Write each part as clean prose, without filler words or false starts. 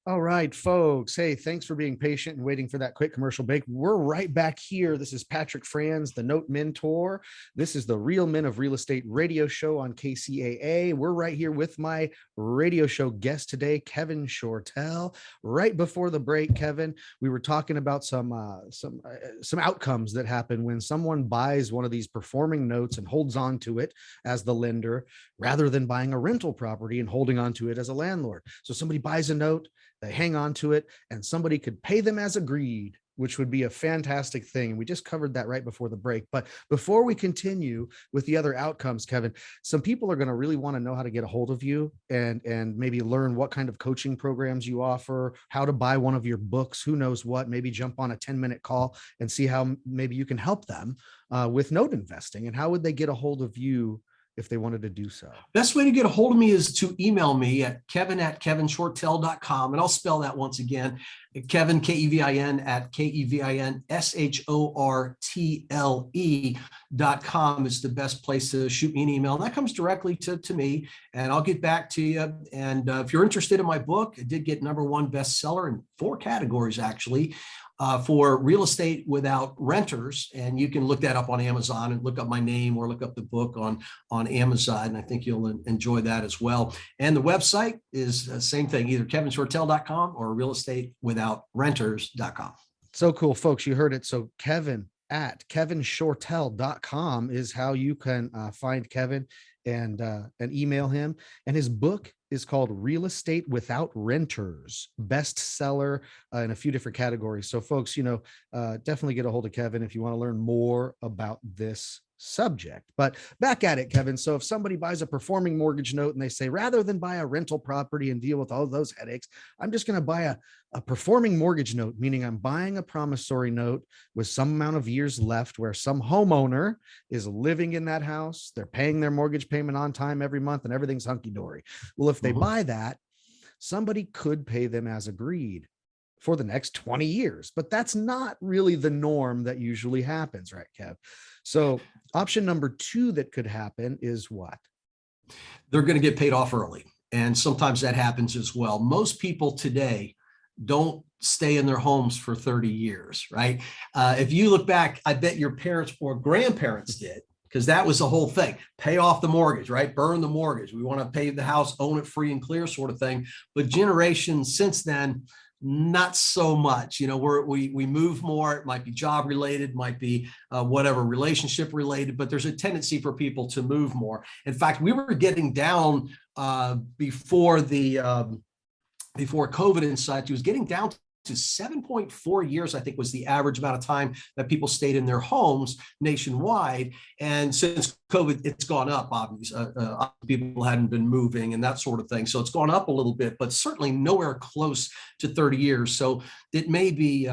All right, folks. Hey, thanks for being patient and waiting for that quick commercial break. We're right back here. This is Patrick Franz, the Note Mentor. This is the Real Men of Real Estate radio show on KCAA. We're right here with my radio show guest today, Kevin Shortle. Right before the break, Kevin, we were talking about some outcomes that happen when someone buys one of these performing notes and holds on to it as the lender, rather than buying a rental property and holding on to it as a landlord. So somebody buys a note, they hang on to it, and somebody could pay them as agreed, which would be a fantastic thing. We just covered that right before the break. But before we continue with the other outcomes, Kevin, some people are going to really want to know how to get a hold of you and maybe learn what kind of coaching programs you offer, how to buy one of your books, who knows what, maybe jump on a 10-minute call and see how maybe you can help them with note investing. And how would they get a hold of you if they wanted to do so? Best way to get a hold of me is to email me at kevin@kevinshortle.com. And I'll spell that once again. Kevin, Kevin, at KEVINSHORTLE.com is the best place to shoot me an email. And that comes directly to me, and I'll get back to you. And if you're interested in my book, it did get #1 bestseller in 4 categories, actually. For real estate without renters. And you can look that up on Amazon and look up my name or look up the book on Amazon. And I think you'll enjoy that as well. And the website is the same thing, either kevinshortle.com or realestatewithoutrenters.com. So cool, folks. You heard it. So Kevin at kevinshortle.com is how you can find Kevin and email him. And his book is called Real Estate Without Renters, bestseller in a few different categories. So folks, definitely get a hold of Kevin if you want to learn more about this subject. But back at it, Kevin. So if somebody buys a performing mortgage note and they say, rather than buy a rental property and deal with all those headaches, I'm just going to buy a performing mortgage note, meaning I'm buying a promissory note with some amount of years left where some homeowner is living in that house. They're paying their mortgage payment on time every month and everything's hunky-dory. Well, if they buy that, somebody could pay them as agreed for the next 20 years, but that's not really the norm that usually happens, right, Kev? So option number 2 that could happen is what? They're going to get paid off early. And sometimes that happens as well. Most people today don't stay in their homes for 30 years, right? If you look back, I bet your parents or grandparents did, because that was the whole thing. Pay off the mortgage, right? Burn the mortgage. We want to pay the house, own it free and clear sort of thing. But generations since then, not so much. We move more. It might be job related, might be whatever, relationship related, but there's a tendency for people to move more. In fact, we were getting down before COVID and such. It was getting down to 7.4 years, I think, was the average amount of time that people stayed in their homes nationwide. And since COVID, it's gone up, obviously. People hadn't been moving and that sort of thing. So it's gone up a little bit, but certainly nowhere close to 30 years. So it may be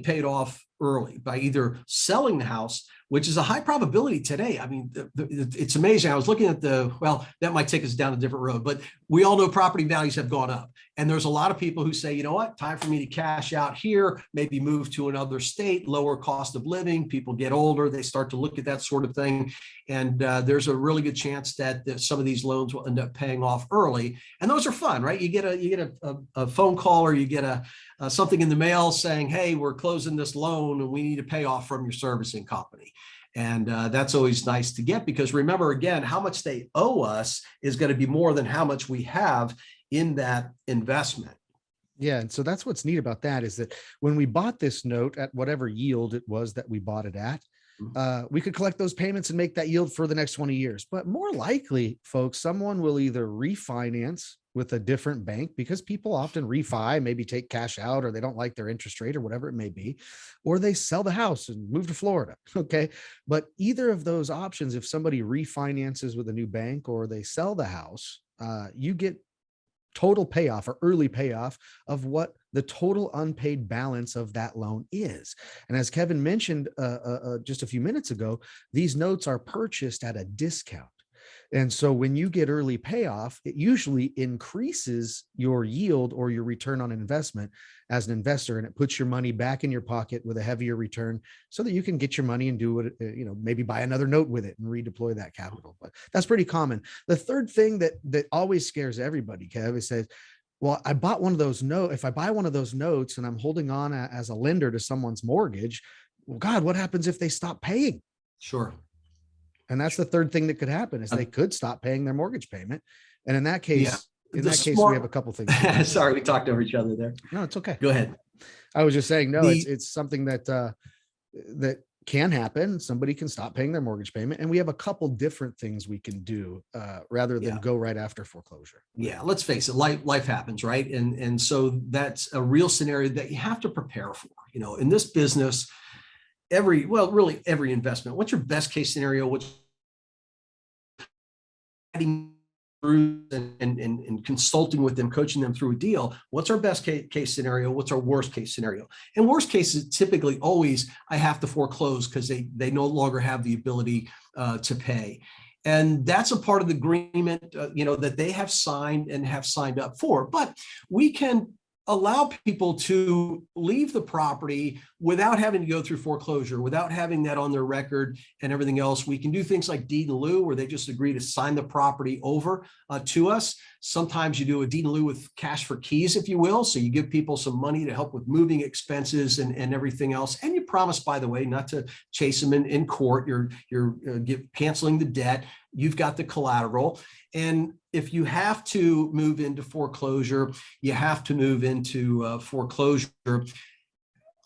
paid off early by either selling the house, which is a high probability today. I mean, it's amazing. I was looking at that might take us down a different road, but we all know property values have gone up. And there's a lot of people who say, you know what, time for me to cash out here, maybe move to another state, lower cost of living. People get older, they start to look at that sort of thing. And there's a really good chance that some of these loans will end up paying off early. And those are fun, right? You get a phone call, or you get something in the mail saying, hey, we're closing this loan and we need to pay off from your servicing company. And that's always nice to get, because remember, again, how much they owe us is going to be more than how much we have in that investment. Yeah. And so that's what's neat about that, is that when we bought this note at whatever yield it was that we bought it at, we could collect those payments and make that yield for the next 20 years. But more likely, folks, someone will either refinance with a different bank, because people often refi, maybe take cash out, or they don't like their interest rate or whatever it may be, or they sell the house and move to Florida. Okay. But either of those options, if somebody refinances with a new bank or they sell the house, you get total payoff or early payoff of what the total unpaid balance of that loan is. And as Kevin mentioned just a few minutes ago, these notes are purchased at a discount. And so when you get early payoff, it usually increases your yield or your return on investment as an investor, and it puts your money back in your pocket with a heavier return so that you can get your money and do what, maybe buy another note with it and redeploy that capital. But that's pretty common. The third thing that always scares everybody, Kev, is says, Well, I bought one of those notes. If I buy one of those notes and I'm holding on as a lender to someone's mortgage, well, God, what happens if they stop paying? Sure. And that's the third thing that could happen is they Uh, could stop paying their mortgage payment. And yeah. in The that case, we have a smart, couple things to consider. sorry, we talked over each other there. No, it's okay. Go ahead. I was just saying, no, The it's something that that can happen. Somebody can stop paying their mortgage payment, and we have a couple different things we can do rather than Yeah. go right after foreclosure. Yeah, let's face it, life happens, right? And so that's a real scenario that you have to prepare for. You know, in this business, really every investment, what's your best case scenario? What's and consulting with them, coaching them through a deal. What's our best case scenario? What's our worst case scenario? And worst case is typically always I have to foreclose because they no longer have the ability to pay. And that's a part of the agreement, that they have signed and have signed up for. But we can allow people to leave the property without having to go through foreclosure, without having that on their record and everything else. We can do things like deed in lieu, where they just agree to sign the property over to us. Sometimes you do a deed in lieu with cash for keys, if you will. So you give people some money to help with moving expenses and everything else. And you promise, by the way, not to chase them in court. You're canceling the debt. You've got the collateral. And if you have to move into foreclosure, you have to move into foreclosure.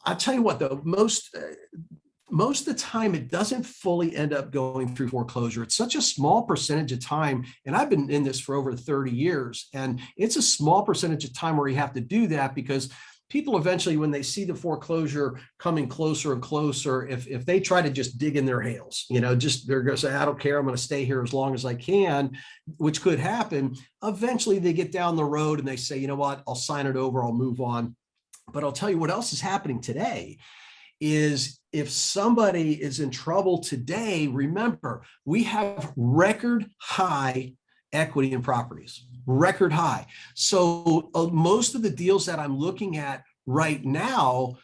I'll tell you what, though, most of the time, it doesn't fully end up going through foreclosure. It's such a small percentage of time. And I've been in this for over 30 years. And it's a small percentage of time where you have to do that because people eventually, when they see the foreclosure coming closer and closer, if they try to just dig in their heels, they're going to say, I don't care, I'm going to stay here as long as I can, which could happen. Eventually they get down the road and they say, you know what, I'll sign it over, I'll move on. But I'll tell you what else is happening today is if somebody is in trouble today, remember, we have record high equity in properties, record high. So most of the deals that I'm looking at right now,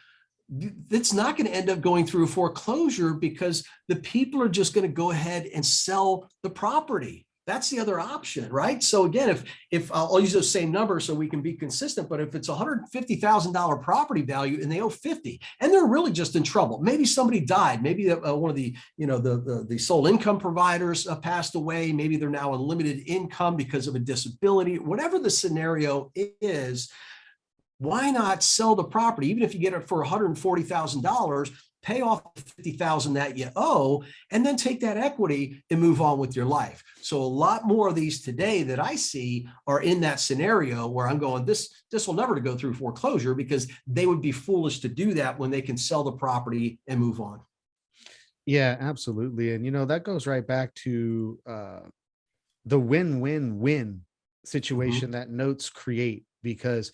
it's not going to end up going through a foreclosure because the people are just going to go ahead and sell the property. That's the other option, right? So again, if I'll use those same numbers so we can be consistent, but if it's $150,000 property value and they owe 50, and they're really just in trouble, maybe somebody died, maybe one of the sole income providers passed away, maybe they're now on limited income because of a disability, whatever the scenario is, why not sell the property, even if you get it for $140,000? Pay off the $50,000 that you owe, and then take that equity and move on with your life. So a lot more of these today that I see are in that scenario where I'm going, this will never go through foreclosure because they would be foolish to do that when they can sell the property and move on. Yeah, absolutely. And that goes right back to the win-win-win situation that notes create, because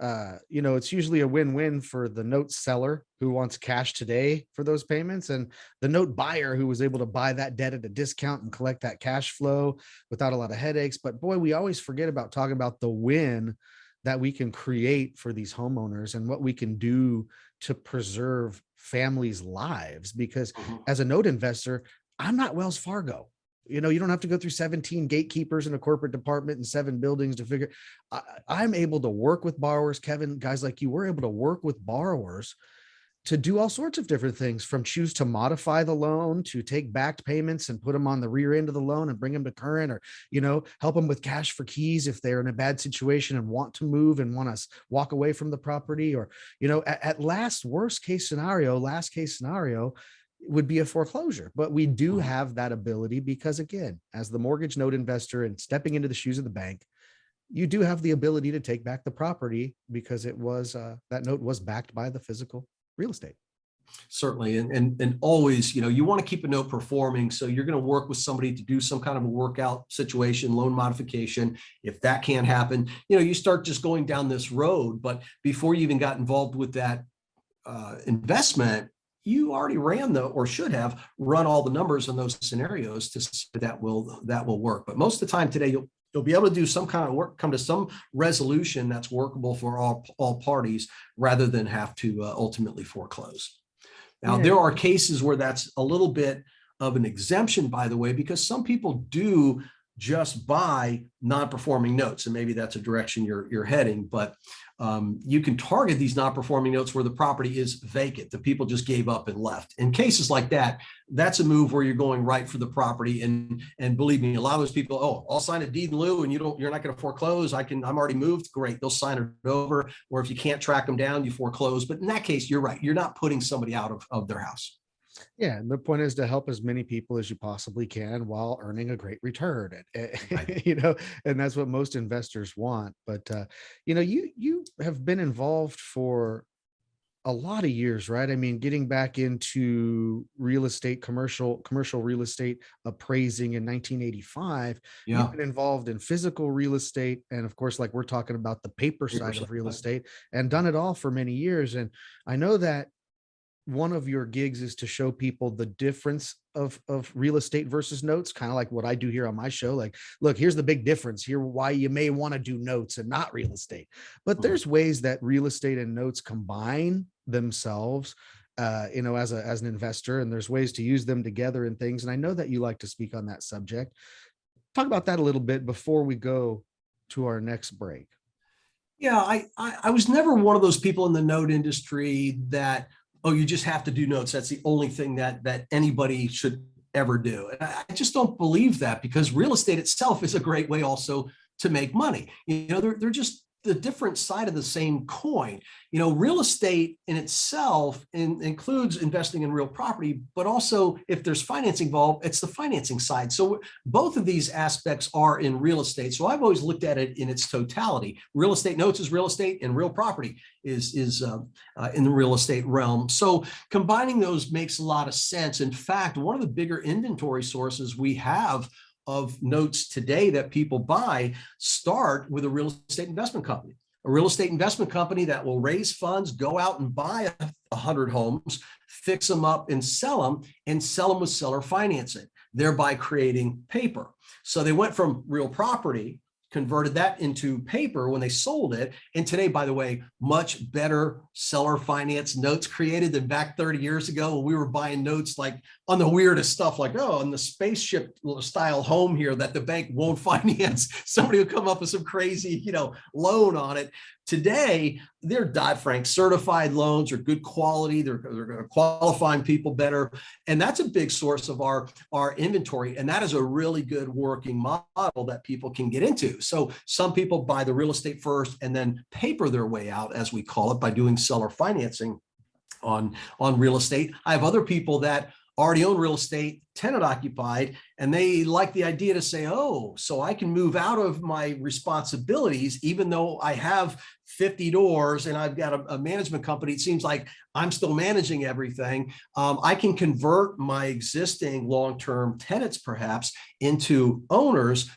it's usually a win-win for the note seller who wants cash today for those payments, and the note buyer who was able to buy that debt at a discount and collect that cash flow without a lot of headaches. But boy, we always forget about talking about the win that we can create for these homeowners and what we can do to preserve families' lives. Because as a note investor, I'm not Wells Fargo. You don't have to go through 17 gatekeepers in a corporate department and 7 buildings to figure. I'm able to work with borrowers. Kevin, guys like you, we're able to work with borrowers to do all sorts of different things, from choose to modify the loan to take back payments and put them on the rear end of the loan and bring them to current, or, help them with cash for keys if they're in a bad situation and want to move and want to walk away from the property, or, at last case scenario, would be a foreclosure. But we do have that ability because, again, as the mortgage note investor and stepping into the shoes of the bank, you do have the ability to take back the property because it was that note was backed by the physical real estate. Certainly. And always, you want to keep a note performing. So you're going to work with somebody to do some kind of a workout situation, loan modification. If that can't happen, you start just going down this road. But before you even got involved with that investment, you already should have run all the numbers on those scenarios to see that will work. But most of the time today, you'll be able to do some kind of work, come to some resolution that's workable for all parties, rather than have to ultimately foreclose. Now, there are cases where that's a little bit of an exemption, by the way, because some people do just buy non-performing notes. And maybe that's a direction you're heading, but you can target these non-performing notes where the property is vacant. The people just gave up and left. In cases like that, that's a move where you're going right for the property. And believe me, a lot of those people, oh, I'll sign a deed in lieu and you're not going to foreclose. I'm already moved. Great. They'll sign it over. Or if you can't track them down, you foreclose. But in that case, you're right. You're not putting somebody out of their house. Yeah, and the point is to help as many people as you possibly can while earning a great return. Right. And that's what most investors want. But you have been involved for a lot of years, right? I mean, getting back into real estate, commercial real estate appraising in 1985. Yeah. You've been involved in physical real estate, and of course, like we're talking about the paper side of real estate, and done it all for many years. And I know that one of your gigs is to show people the difference of real estate versus notes, kind of like what I do here on my show. Like, look, here's the big difference here, why you may want to do notes and not real estate. But there's ways that real estate and notes combine themselves, as an investor, and there's ways to use them together and things. And I know that you like to speak on that subject. Talk about that a little bit before we go to our next break. Yeah, I was never one of those people in the note industry that, oh, you just have to do notes. That's the only thing that anybody should ever do. And I just don't believe that, because real estate itself is a great way also to make money. They're just the different side of the same coin. Real estate in itself includes investing in real property, but also if there's financing involved, it's the financing side. So both of these aspects are in real estate. So I've always looked at it in its totality. Real estate notes is real estate, and real property is in the real estate realm. So combining those makes a lot of sense. In fact, one of the bigger inventory sources we have of notes today that people buy start with a real estate investment company. A real estate investment company that will raise funds, go out and buy 100 homes, fix them up and sell them with seller financing, thereby creating paper. So they went from real property, converted that into paper when they sold it. And today, by the way, much better seller finance notes created than back 30 years ago when we were buying notes like on the weirdest stuff, like, oh, in the spaceship style home here that the bank won't finance. Somebody will come up with some crazy, loan on it. Today, they're Dodd-Frank certified loans, are good quality. They're qualifying people better. And that's a big source of our inventory. And that is a really good working model that people can get into. So some people buy the real estate first and then paper their way out, as we call it, by doing seller financing on real estate. I have other people that already own real estate, tenant occupied, and they like the idea to say, oh, so I can move out of my responsibilities, even though I have 50 doors and I've got a management company. It seems like I'm still managing everything. I can convert my existing long-term tenants perhaps into owners,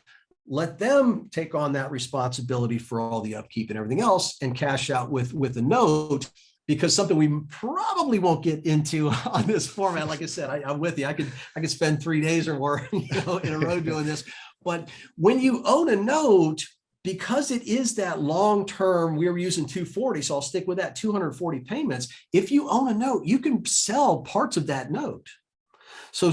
let them take on that responsibility for all the upkeep and everything else, and cash out with a note. Because something we probably won't get into on this format. Like I said, I'm with you. I could spend 3 days or more in a row doing this. But when you own a note, because it is that long-term, we were using 240, so I'll stick with that, 240 payments. If you own a note, you can sell parts of that note. So,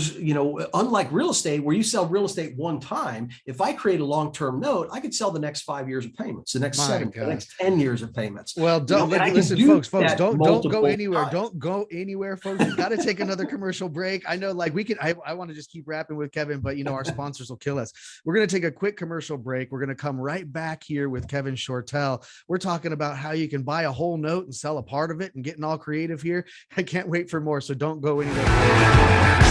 unlike real estate, where you sell real estate one time, if I create a long-term note, I could sell the next 5 years of payments, the next 7, the next 10 years of payments. Well, listen, folks, don't go anywhere. Times. Don't go anywhere, folks. We've got to take another commercial break. I know, like I want to just keep rapping with Kevin, but our sponsors will kill us. We're going to take a quick commercial break. We're going to come right back here with Kevin Shortle. We're talking about how you can buy a whole note and sell a part of it and getting all creative here. I can't wait for more. So don't go anywhere.